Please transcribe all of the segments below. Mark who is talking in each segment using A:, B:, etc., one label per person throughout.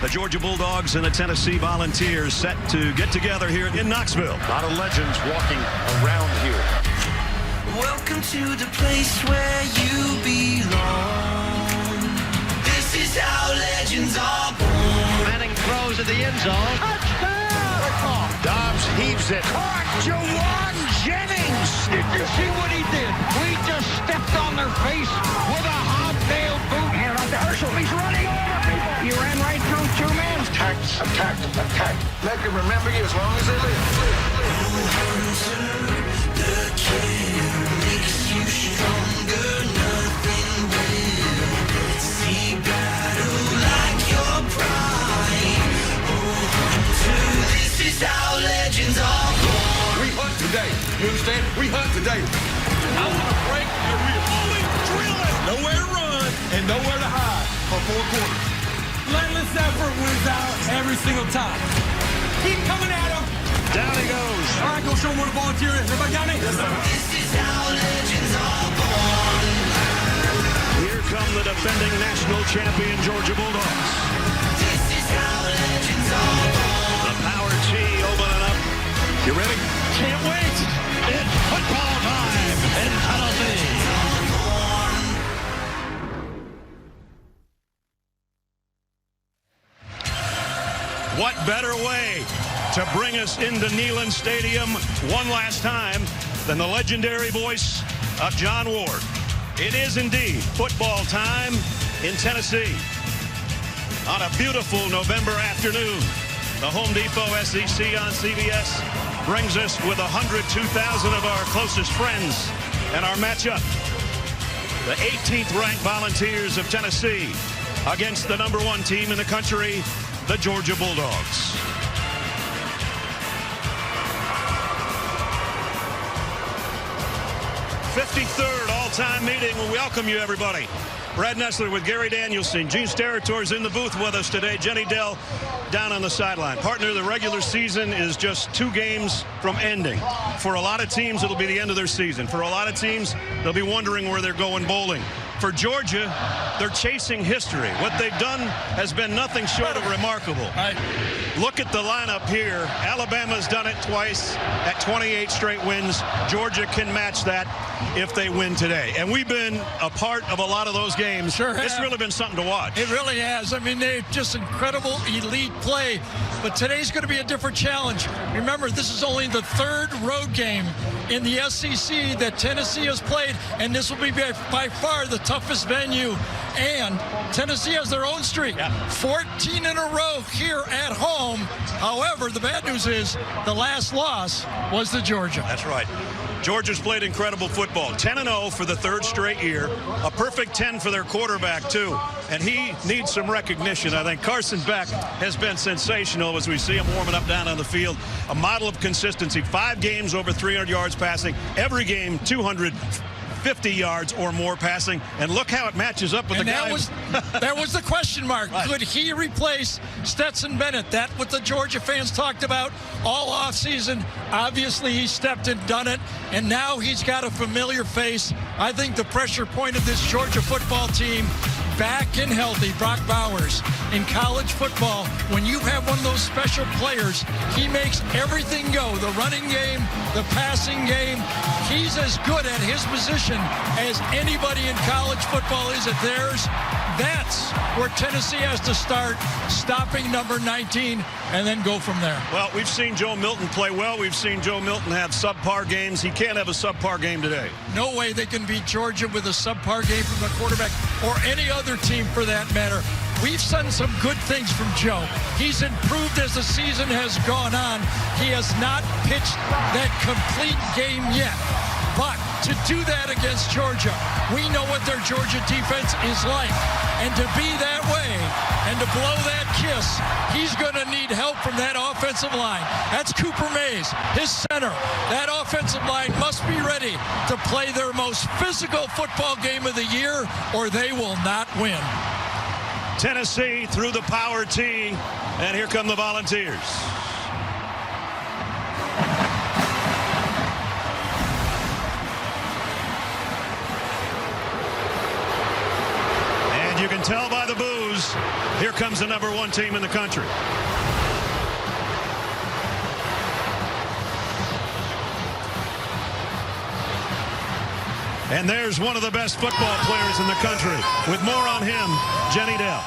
A: The Georgia Bulldogs and the Tennessee Volunteers set to get together here in Knoxville.
B: A lot of legends walking around here.
C: Welcome to the place where you belong. This is how legends are born.
D: Manning throws at the end zone.
B: Touchdown! Dobbs heaves it.
D: Caught Jawan Jennings. Did you see what he did? We just stepped on their face with a hobnail boot. Hand off to Herschel. He's running over people. He ran right through two men.
B: Attack, attack, attack. Let them remember you as long as they live.
C: The king makes you stronger. Nothing will. See battle like your pride. Oh, Hunter, this is how legends are born.
E: We hunt today. You understand? We hunt today. I want to break and we always drill it. Nowhere to run and nowhere to hide for 4 quarters. Relentless effort wins out every single time. Keep coming at him.
A: Down he goes.
E: All right, go show him where the volunteer is. Everybody got me? Yes, sir.
C: This is how legends are born.
A: Here come the defending national champion Georgia Bulldogs.
C: This is how legends are born.
A: The power T opening up. You ready?
D: Can't wait. It's football time in Tennessee.
A: What better way to bring us into Neyland Stadium one last time than the legendary voice of John Ward. It is indeed football time in Tennessee. On a beautiful November afternoon, the Home Depot SEC on CBS brings us with 102,000 of our closest friends and our matchup. The 18th ranked Volunteers of Tennessee against the #1 team in the country, the Georgia Bulldogs. #53rd all-time meeting. We welcome you, everybody. Brad Nessler with Gary Danielson. Gene Steratore in the booth with us today. Jenny Dell down on the sideline. Partner, the regular season is just 2 games from ending. For a lot of teams, it'll be the end of their season. For a lot of teams, they'll be wondering where they're going bowling. For Georgia, they're chasing history. What they've done has been nothing short of remarkable. Look at the lineup here. Alabama's done it twice at 28 straight wins. Georgia can match that if they win today. And we've been a part of a lot of those games.
F: Sure have.
A: It's really been something to watch.
F: It really has. I mean, they're just incredible elite play. But today's going to be a different challenge. Remember, this is only the 3rd road game in the SEC that Tennessee has played, and this will be by far the toughest venue. And Tennessee has their own streak. 14 in a row here at home. However, the bad news is the last loss was to Georgia.
A: That's right. Georgia's played incredible football. 10-0 for the 3rd straight year. A perfect 10 for their quarterback, too. And he needs some recognition. I think Carson Beck has been sensational as we see him warming up down on the field. A model of consistency. 5 games over 300 yards passing. Every game, 250 yards or more passing, and look how it matches up with
F: and
A: the guy.
F: That was the question mark.
A: Right.
F: Could he replace Stetson Bennett? That's what the Georgia fans talked about all offseason. Obviously, he stepped and done it, and now he's got a familiar face. I think the pressure point of this Georgia football team, back and healthy, Brock Bowers. In college football, when you have one of those special players, he makes everything go. The running game, the passing game. He's as good at his position as anybody in college football is at theirs. That's where Tennessee has to start, stopping number 19, and then go from there.
A: Well, we've seen Joe Milton play well. We've seen Joe Milton have subpar games. He can't have a subpar game today.
F: No way they can beat Georgia with a subpar game from the quarterback, or any other team for that matter. We've seen some good things from Joe. He's improved as the season has gone on. He has not pitched that complete game yet. But to do that against Georgia, we know what their Georgia defense is like. And to be that way and to blow that kiss, he's going to need help from that offensive line. That's Cooper Mays, his center. That offensive line must be ready to play their most physical football game of the year, or they will not win.
A: Tennessee through the power T, and here come the Volunteers. And you can tell by the boos lose, here comes the #1 team in the country. And there's one of the best football players in the country. With more on him, Jenny Dell.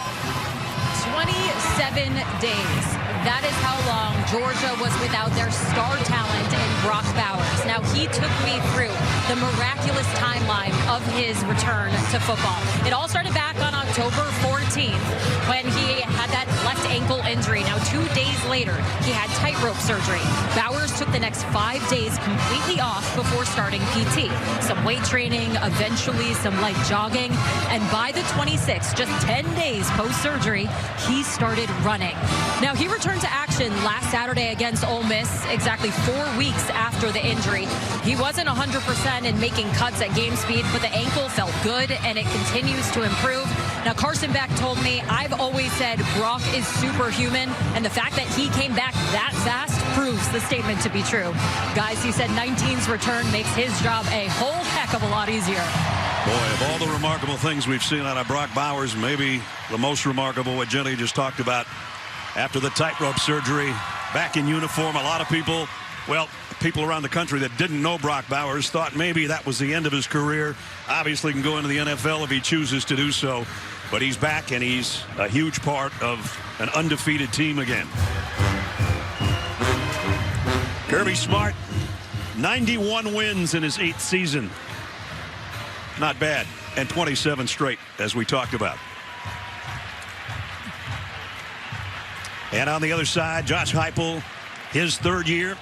G: 27 days. That is how long Georgia was without their star talent in Brock Bowers. Now, he took me through the miraculous timeline of his return to football. It all started back on October 14th when he had that left ankle injury. Now, 2 days later, he had tightrope surgery. Bowers took the next 5 days completely off before starting PT. Some weight training, eventually some light jogging, and by the 26th, just 10 days post-surgery, he started running. Now, he returned to action last Saturday against Ole Miss, exactly 4 weeks after the injury. He wasn't 100% in making cuts at game speed, but the ankle felt good, and it continues to improve. Now, Carson Beck told me, I've always said Brock is superhuman, and the fact that he came back that fast proves the statement to be true. Guys, he said 19's return makes his job a whole heck of a lot easier.
A: Boy, of all the remarkable things we've seen out of Brock Bowers, maybe the most remarkable what Jenny just talked about. After the tightrope surgery, back in uniform, a lot of people, well, people around the country that didn't know Brock Bowers thought maybe that was the end of his career. Obviously can go into the NFL if he chooses to do so. But he's back, and he's a huge part of an undefeated team again. Kirby Smart, 91 wins in his 8th season. Not bad. And 27 straight, as we talked about. And on the other side, Josh Heupel, his 3rd year,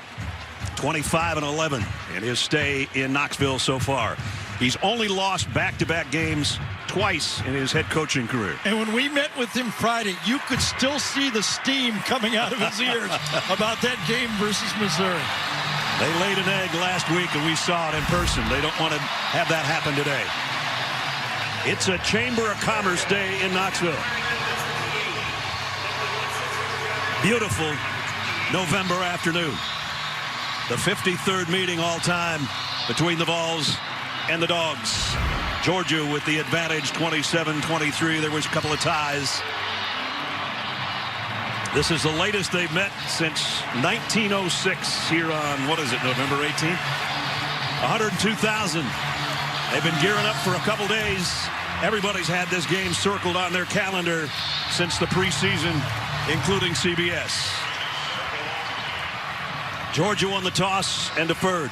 A: 25-11 in his stay in Knoxville so far. He's only lost back-to-back games twice in his head coaching career.
F: And when we met with him Friday, you could still see the steam coming out of his ears about that game versus Missouri.
A: They laid an egg last week, and we saw it in person. They don't want to have that happen today. It's a Chamber of Commerce day in Knoxville. Beautiful November afternoon. The 53rd meeting all time between the Vols and the Dogs. Georgia with the advantage, 27-23. There was a couple of ties. This is the latest they've met since 1906 here on, what is it, November 18th? 102,000. They've been gearing up for a couple days. Everybody's had this game circled on their calendar since the preseason, including CBS. Georgia won the toss and deferred.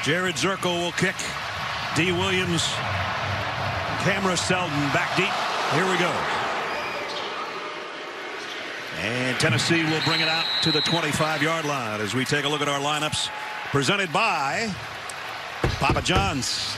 A: Jared Zirkle will kick. D. Williams, Camera Selden back deep. Here we go. And Tennessee will bring it out to the 25-yard line as we take a look at our lineups presented by Papa John's.